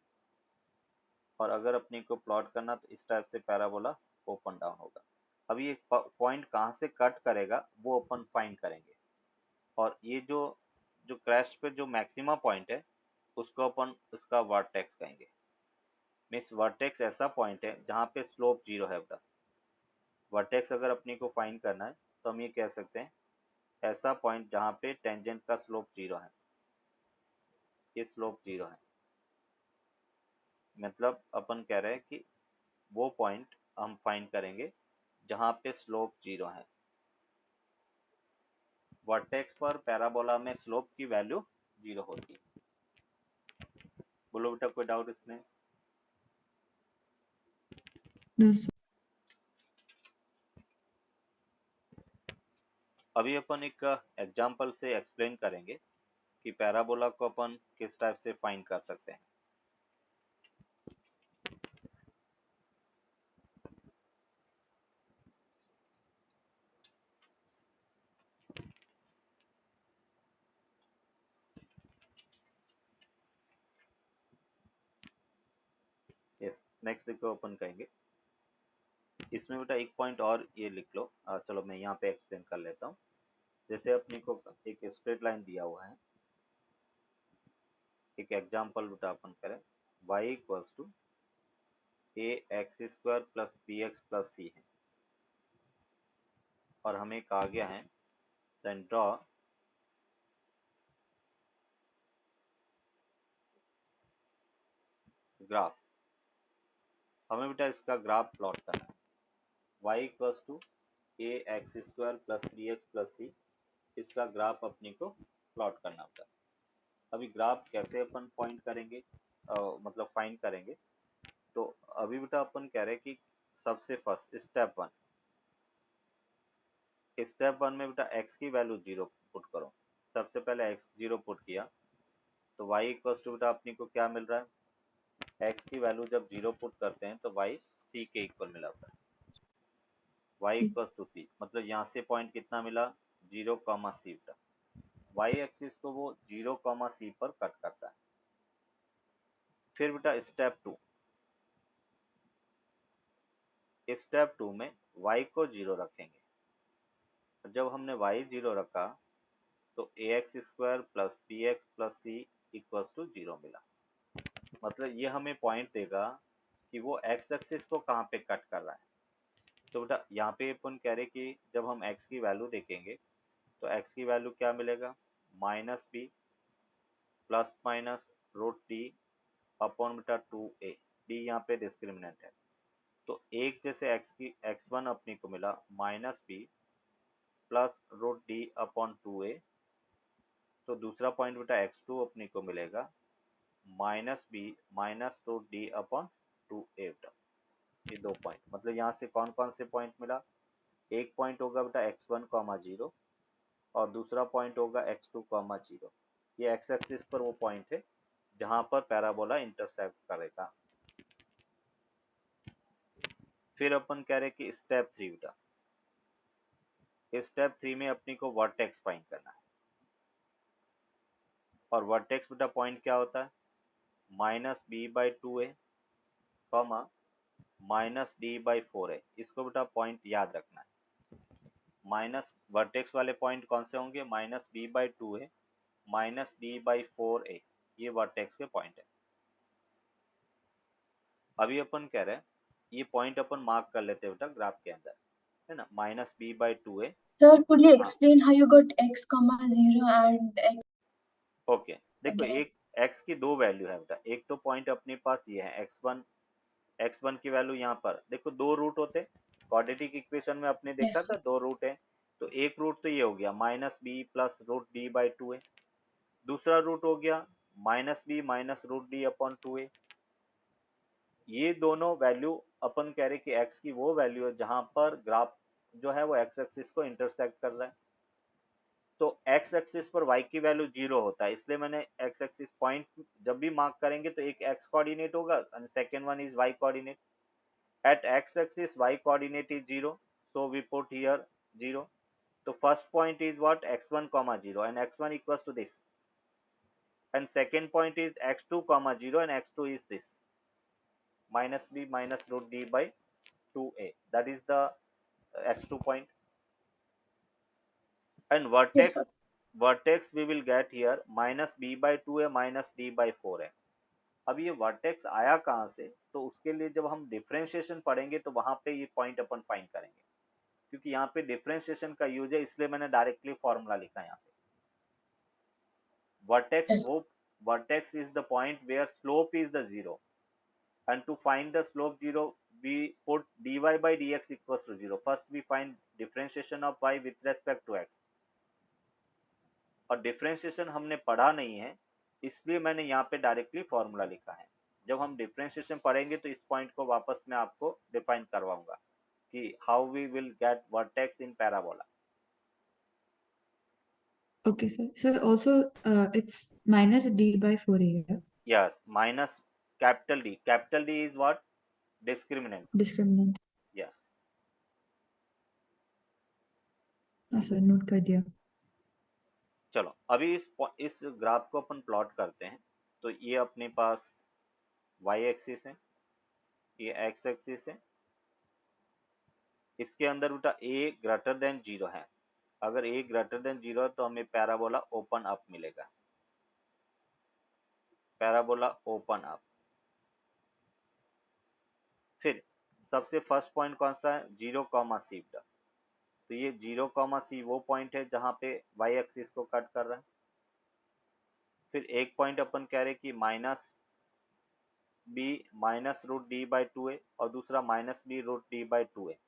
और अगर अपने को प्लॉट करना तो इस टाइप से पैराबोला ओपन डाउन होगा। अब ये पॉइंट कहाँ से कट करेगा वो अपन फाइंड करेंगे, और ये जो जो क्रैश पे जो मैक्सिमा पॉइंट है उसको अपन इसका वर्टेक्स कहेंगे। मीन्स वर्टेक्स ऐसा पॉइंट है जहाँ पे स्लोप 0 है बेटा। वर्टेक्स अगर अपने को फाइंड करना है तो हम ये कह सकते हैं ऐसा पॉइंट जहाँ पे टेंजेंट का स्लोप 0 है, ये स्लोप 0 है। मतलब अपन कह रहे हैं कि वो पॉइंट हम फाइंड करेंगे जहाँ पे स्लोप 0 है। वर्टेक्स पर पैराबोला में स्लोप की वैल्यू 0 होती है। बोलो बेटा कोई डाउट इसमें? No, sir. अभी अपन एक एग्जांपल से एक्सप्लेन करेंगे कि पैराबोला को अपन किस टाइप से फाइंड कर सकते हैं। यस, नेक्स्ट देखो अपन कहेंगे इसमें बेटा एक पॉइंट और ये लिख लो। चलो मैं यहाँ पे एक्सप्लेन कर लेता हूँ। जैसे अपने को एक स्ट्रेट लाइन दिया हुआ है, एक एग्जांपल बेटा अपन करें y equals to A x square plus B x plus C है, और हमें कहा गया है देन ड्रॉ ग्राफ। हमें बेटा इसका ग्राफ प्लॉट करना है। y equals to A x square plus B x plus C, इसका ग्राफ अपने को प्लॉट करना होता है। अभी ग्राफ कैसे अपन पॉइंट करेंगे, मतलब फाइंड करेंगे, तो अभी बेटा अपन कह रहे हैं कि सबसे फर्स्ट स्टेप वन में बेटा x की वैल्यू 0 पुट करो। सबसे पहले x 0 पुट किया तो y इक्वल्स टू बेटा अपने को क्या मिल रहा है, x की वैल्यू जब 0 पुट करते हैं तो y c के इक्वल मिला होता है। y C. Equals to c मतलब यहाँ से पॉइंट कितना मिला, 0, c बेटा। y एक्सिस को वो 0, c पर कट करता है। फिर बेटा स्टेप टू में y को 0 रखेंगे। जब हमने y 0 रखा तो A x square plus B x plus C equals to 0 मिला। मतलब ये हमें पॉइंट देगा कि वो एक्स एक्सिस को कहाँ पे कट कर रहा है। तो बेटा यहाँ पे अपन कह रहे कि जब हम x की वैल्यू देखेंगे तो x की वैल्यू क्या मिलेगा, minus b plus minus root d upon बेटा 2a। डी यहाँ पे डिस्क्रिमिनेंट है, तो एक जैसे x1 अपने को मिला minus b plus root d upon 2a। तो दूसरा पॉइंट बेटा x2 अपने को मिलेगा minus b minus root d upon 2a बेटा। ये दो पॉइंट, मतलब यहाँ से कौन कौन से पॉइंट मिला, एक पॉइंट होगा बेटा x1 0 और दूसरा पॉइंट होगा x2 0। ये x एक्सिस पर वो पॉइंट है जहां पर पैराबोला इंटरसेक्ट करेगा। फिर अपन कह रहे कि स्टेप 3 बेटा, स्टेप 3 में अपनी को वर्टेक्स फाइंड करना है। और वर्टेक्स बेटा पॉइंट क्या होता है, minus b by 2a comma minus d by 4a। इसको बेटा पॉइंट याद रखना है। माइनस वर्टेक्स वाले पॉइंट कौन से होंगे, minus b by 2a minus d by 4a, ये वर्टेक्स के पॉइंट है। अभी अपन कह रहे हैं ये पॉइंट अपन मार्क कर लेते हैं बेटा ग्राफ के अंदर, है ना, minus b by 2a। Sir, could you हाँ explain how you got x comma 0 and x okay, देखो again? एक x की दो वैल्यू है बेटा। एक तो पॉइंट अपने पास ये है x1 की वैल्यू यहाँ पर देखो दो रूट होते, क्वाड्रेटिक इक्वेशन में अपने देखा Yes, था sir. दो रूट है। तो एक रूट तो ये हो गया minus b plus root d by 2a, दूसरा रूट हो गया minus b minus root d upon 2a। ये दोनों वैल्यू अपन कह रहे कि x की वो वैल्यू है जहां पर ग्राफ जो है वो x एक्सिस को इंटरसेक्ट कर रहा है। तो x एक्सिस पर y की वैल्यू 0 होता है, इसलिए मैंने x एक्सिस पॉइंट जब भी मार्क करेंगे तो एक x कोऑर्डिनेट होगा and second one is y coordinate. At x-axis y coordinate is 0, so we put here 0. So first point is what, x1 0 and x1 equals to this, and second point is x2 0 and x2 is this, minus b minus root d by 2a, that is the x2 point. And Yes, vertex sir. Vertex we will get here minus b by 2 है minus d by 4 है। अब ये vertex आया कहाँ से, तो उसके लिए जब हम डिफरेंशिएशन पढ़ेंगे तो वहां पे ये पॉइंट अपन फाइंड करेंगे, क्योंकि यहाँ पे डिफरेंशिएशन का यूज है, इसलिए मैंने डायरेक्टली फॉर्मूला लिखा है यहाँ पे। Vertex Yes. वो vertex is the point where slope is the zero, and to find the slope 0 we put dy by dx equals to 0. First we find differentiation of y with respect to x, और differentiation हमने पढ़ा नहीं है इसलिए मैंने यहाँ पे directly formula लिखा है। जब हम डिफरेंशिएशन पढ़ेंगे तो इस पॉइंट को वापस मैं आपको डिफाइन करवाऊंगा कि how we will get vertex in parabola. Okay, sir. So also, it's minus d by 4 here. Yes, minus capital D. Capital D is what? Discriminant. Discriminant. Yes. हाँ सर, नोट कर दिया। चलो अभी इस ग्राफ को अपन plot करते हैं। तो ये अपने पास y एक्सिस है, ये x एक्सिस है, इसके अंदर बेटा a ग्रेटर देन 0 है। अगर a ग्रेटर देन 0 है तो हमें पैराबोला ओपन अप मिलेगा, पैराबोला ओपन अप। फिर सबसे फर्स्ट पॉइंट कौन सा है, 0 कॉमा सी बेटा, तो ये 0 कॉमा सी वो पॉइंट है जहां पे y एक्सिस को कट कर रहा है। फिर एक पॉइंट अपन कह रहे कि minus b minus root d by 2 है और दूसरा minus b root d by 2 है।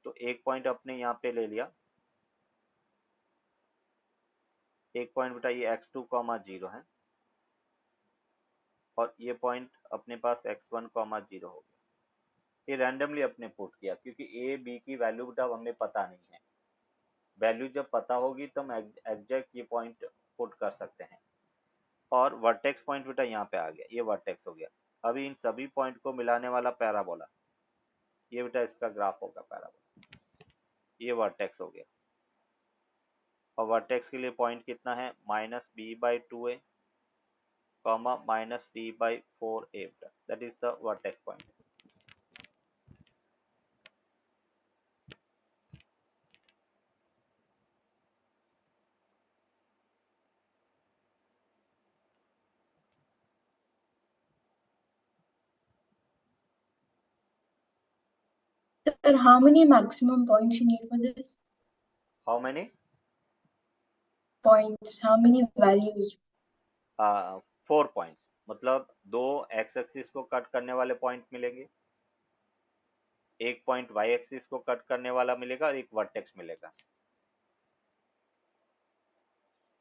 तो एक पॉइंट अपने यहाँ पे ले लिया, एक पॉइंट बेटा ये x2 कॉमा 0 है और ये पॉइंट अपने पास x1 कॉमा 0 हो गया। ये रैंडमली अपने पुट किया क्योंकि a b की वैल्यू बेटा हमें पता नहीं है। वैल्यू जब पता होगी तो हम एग्जैक्ट ये पॉइंट पुट कर सकते हैं। और वर्टेक्स पॉइंट बेटा यहाँ पे आ गया, ये वर्टेक्स हो गया। अभी इन सभी पॉइंट को मिलाने वाला पैराबोला, ये बेटा इसका ग्राफ होगा पैराबोला, ये वर्टेक्स हो गया। और वर्टेक्स के लिए पॉइंट कितना है, माइनस बी बाई 2 है comma minus d by 4 A, that is the vertex point. Sir, how many maximum points you need for this? How many Points, how many values? 4 points, मतलब दो x axis को cut करने वाले point मिलेंगे, एक point Y axis को cut करने वाला मिलेगा और एक वर्टेक्स मिलेगा।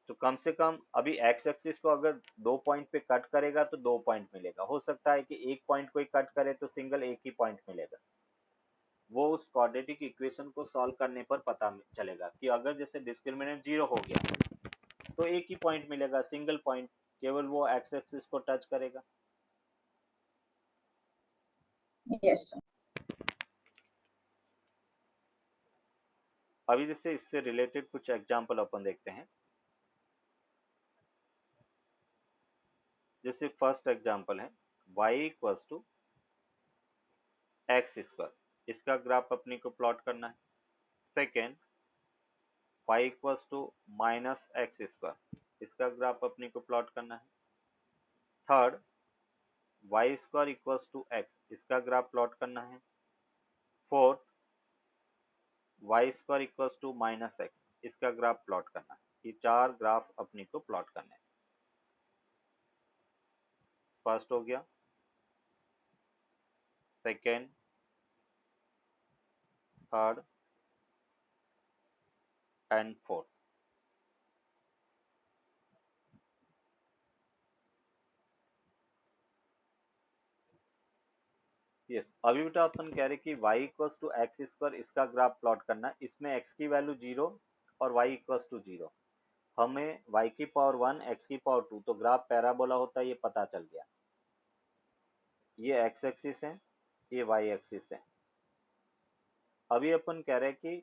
तो कम से कम अभी एक्स एक्सिस को अगर 2 पॉइंट पे कट करेगा तो 2 पॉइंट मिलेगा। हो सकता है कि एक पॉइंट को ही कट करे तो सिंगल एक ही पॉइंट मिलेगा। वो उस क्वाड्रेटिक इक्वेशन को सॉल्व करने पर पता चलेगा कि अगर जैसे डिस्क्रिमिनेंट 0 हो गया तो एक ही पॉइंट मिलेगा, सिंगल पॉइंट, केवल वो एक्स एक्सिस को टच करेगा। Yes, sir. अभी जैसे इससे रिलेटेड कुछ एग्जांपल अपन देखते हैं। जैसे फर्स्ट एग्जांपल है y equals to x square, इसका ग्राफ अपने को प्लॉट करना है। Second y equals to minus x square, इसका ग्राफ अपने को प्लॉट करना है। Third y square equals to x, इसका ग्राफ प्लॉट करना है। Fourth y square equals to minus x, इसका ग्राफ प्लॉट करना है। ये चार ग्राफ अपने को प्लॉट करना है। फर्स्ट हो गया, second, third and fourth. Yes, अभी बेटा अपन कह रहे कि y equals to x square, इसका ग्राफ प्लॉट करना है। इसमें x की वैल्यू 0 और y इक्वल्स टू 0। हमें y की पावर 1 x की पावर 2, तो ग्राफ पैराबोला होता है, ये पता चल गया। ये x एक्सिस है, ये y एक्सिस है। अभी अपन कह रहे हैं कि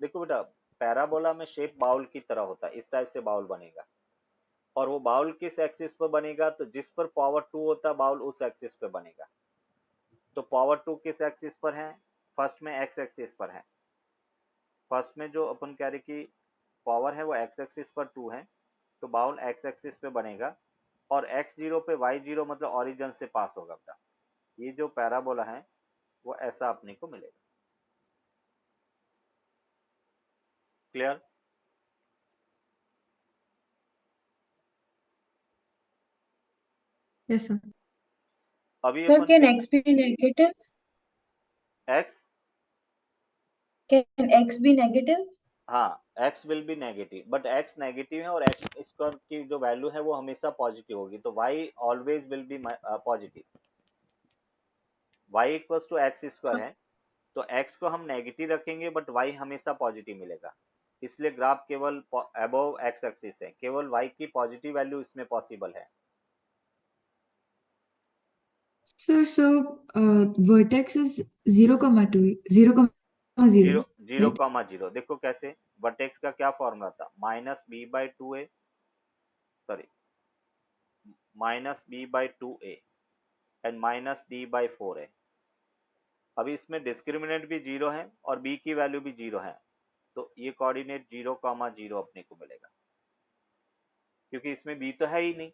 देखो बेटा पैराबोला में शेप बाउल की तरह होता है, इस टाइप से बाउल बनेगा। और वो बाउल किस एक्सिस पर बनेगा, तो जिस पर पावर 2 होता है बाउल उस एक्सिस पे बनेगा। तो पावर 2 किस एक्सिस पर है, फर्स्ट में एक्स एक्सिस पर है। फर्स्ट में जो अपन कह रहे कि पावर है वो एक्स एक्सिस पर 2 है, तो बाउल एक्स एक्सिस पे बनेगा और x0 पे y0 मतलब ओरिजिन से पास होगा बेटा। ये जो पैराबोला है वो ऐसा अपने को मिलेगा। क्लियर? Yes sir. अभी Sir, अपन can क्या x be negative? x, Can x be negative? हाँ x will be negative, but x negative है और x स्क्वायर की जो वैल्यू है वो हमेशा पॉजिटिव होगी, तो y always will be positive. y equals to x square है, तो x को हम नेगेटिव रखेंगे बट y हमेशा पॉजिटिव मिलेगा, इसलिए ग्राफ केवल अबव एक्स एक्सिस है, केवल y की पॉजिटिव वैल्यू इसमें पॉसिबल है। Sir, so vertex is 0,2, 0,0, zero zero right? Comma zero, देखो कैसे, वर्टेक्स का क्या फॉर्मूला था, -b/2a, sorry -b/2a and -d/4a। अभी इसमें डिस्क्रिमिनेंट भी जीरो है और b की वैल्यू भी जीरो है, तो ये कोऑर्डिनेट 0,0 अपने को मिलेगा, क्योंकि इसमें b तो है ही नहीं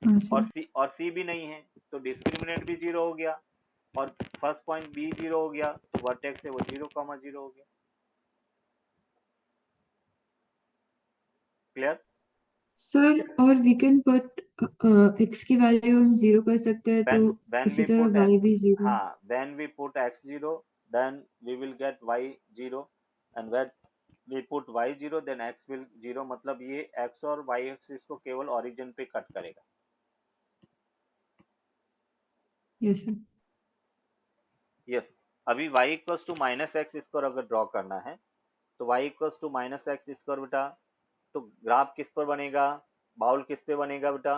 हाँ और सर। c भी नहीं है, तो डिस्क्रिमिनेंट भी जीरो हो गया और फर्स्ट पॉइंट b जीरो हो गया, तो वर्टेक्स है वो 0,0 हो गया। क्लियर? सर और वी कैन पुट x की वैल्यू हम 0 कर सकते हैं, तो when उसी we तरह put y भी 0। हाँ when we put x0 then we will get y0, and when we put y0 then x will 0, मतलब ये x और y एक्सिस को केवल ओरिजिन पे कट करेगा। Yes sir. यस, अभी y equals to minus x square अगर draw करना है तो y equals to minus x square बेटा, तो ग्राफ किस पर बनेगा, बाउल किस पे बनेगा बेटा,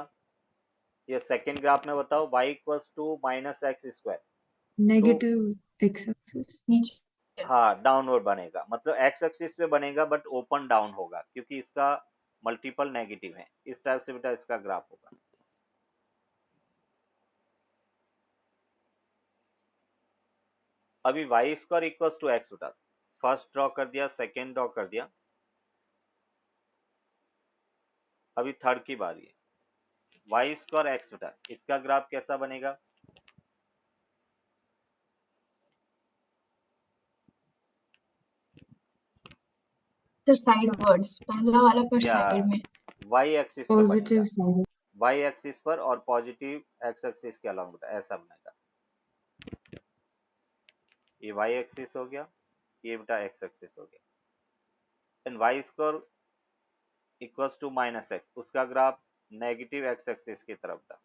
ये सेकेंड ग्राफ में बताओ, y equals to minus x square, तो नेगेटिव x एक्सिस। नीचे. हाँ डाउनवर्ड बनेगा, मतलब एक्स एक्सिस पे बनेगा बट ओपन डाउन होगा, क्योंकि इसका मल्टीपल नेगेटिव है, इस टाइप से बेटा इसका ग्राफ होगा। अभी y square equals to x बेटा, फर्स्ट ड्रॉ कर दिया, सेकेंड ड्रॉ कर दिया, अभी थर्ड की बारी है, वाई स्क्वायर एक्स बेटा, इसका ग्राफ कैसा बनेगा, Sir, sidewards. पहला वाला पर या साइड में. वाई एक्सिस पर पॉजिटिव बनेगा, साइड। वाई एक्सिस पर और पॉजिटिव एक्स एक्सिस के अलॉन्ग बेटा ऐसा बनेगा, ये वाई एक्सिस हो गया, ये बेटा एक्स एक्सिस हो गया, and y square equals to minus x, उसका ग्राफ नेगेटिव एक्स एक्सिस की तरफ था।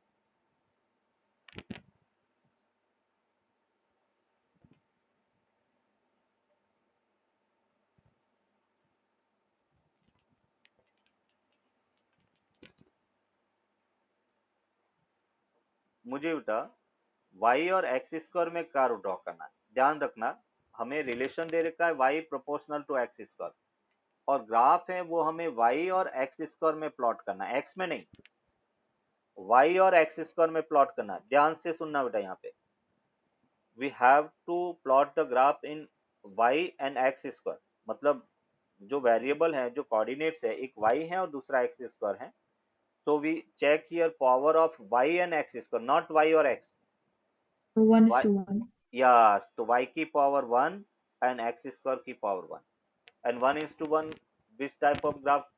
मुझे बेटा y और x स्क्वायर में कर्व ड्रॉ करना है, ध्यान रखना हमें रिलेशन दे रखा है y proportional to x square, और ग्राफ है वो हमें y और x स्क्वायर में प्लॉट करना है, x में नहीं, y और x स्क्वायर में प्लॉट करना है, ध्यान से सुनना बेटा, यहाँ पे we have to plot the graph in y and x square, मतलब जो वेरिएबल है, जो कोऑर्डिनेट्स है, एक y है और दूसरा x स्क्वायर है, so we check here power of y and x square, not y or x, 1:1। yes, तो y की पावर 1 and x स्क्वायर की power 1, and 1:1, which type of graph,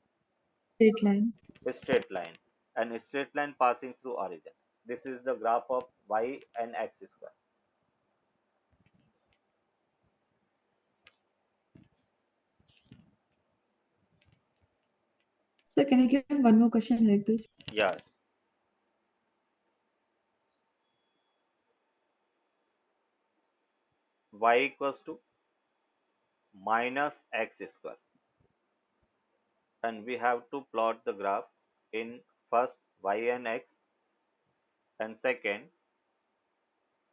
straight line. straight line, and straight line passing through origin, this is the graph of y and x square. Sir, can I give one more question like this? Yes, y equals to minus x square, and we have to plot the graph in first y and x, and second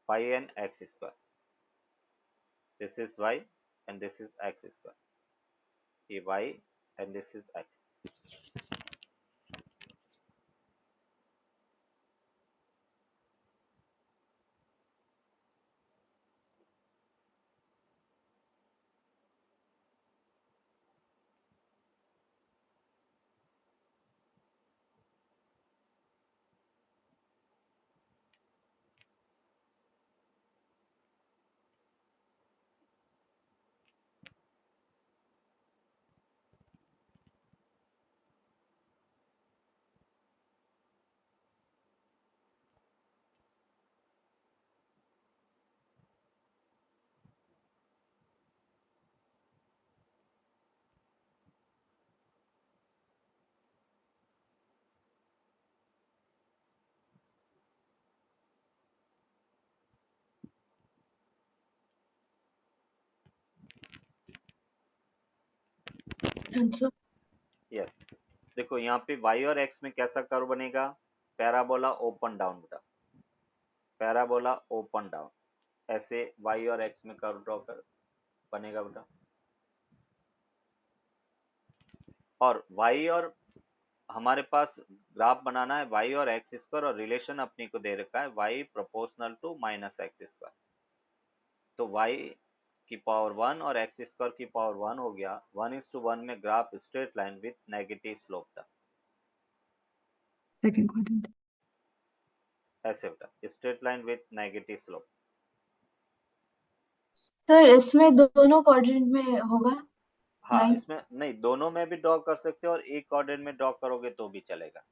y and x square, this is y and this is x square, ये y and this is x. Answer. Yes, देखो यहाँ पे y और x में कैसा curve बनेगा, parabola open down बेटा, parabola open down, ऐसे y और x में कर्व ड्रॉ कर बनेगा बेटा। और y और हमारे पास ग्राफ बनाना है y और x स्क्वायर, और रिलेशन अपने को दे रखा है y proportional to minus x square. तो y की पावर 1 और x स्क्वायर की पावर 1 हो गया, 1:1 में graph straight line with negative slope था, सेकंड क्वाड्रेंट। ऐसे बेटा, straight line with negative slope. Sir इसमें दोनों क्वाड्रेंट में होगा हाँ, लाइन? इसमें नहीं, दोनों में भी ड्रॉ कर सकते हो और एक क्वाड्रेंट में ड्रॉ करोगे तो भी चलेगा।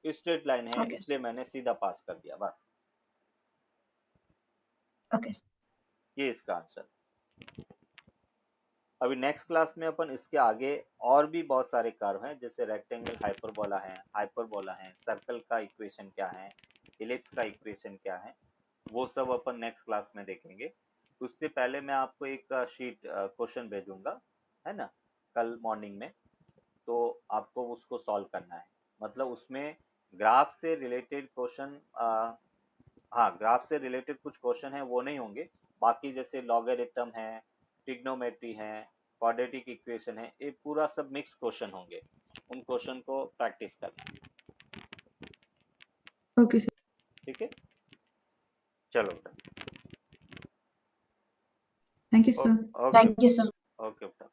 स्ट्रेट लाइन है ओके इसलिए मैंने सीधा पास कर दिया बस, ओके। ये इसका आंसर। अभी नेक्स्ट क्लास में अपन इसके आगे और भी बहुत सारे कर्व हैं, जैसे रेक्टेंगल हाइपरबोला है, सर्कल का इक्वेशन क्या है, इलिप्स का इक्वेशन क्या है, वो सब अपन नेक्स्ट क्लास में देखेंगे। उससे पहले मैं आपको एक शीट क्वेश्चन भेजूंगा, है ना, कल मॉर्निंग में, तो आपको उसको सॉल्व करना है। मतलब उसमें ग्राफ से रिलेटेड क्वेश्चन, हाँ ग्राफ से रिलेटेड कुछ क्वेश्चन है वो नहीं होंगे, बाकी जैसे लॉगरिथम है, ट्रिग्नोमेट्री है, क्वाड्रेटिक इक्वेशन है, ये पूरा सब मिक्स क्वेश्चन होंगे, उन क्वेश्चन को प्रैक्टिस करना है। Okay sir. ठीक है, चलो बेटा, thank you sir. Okay thank you sir. Okay बेटा,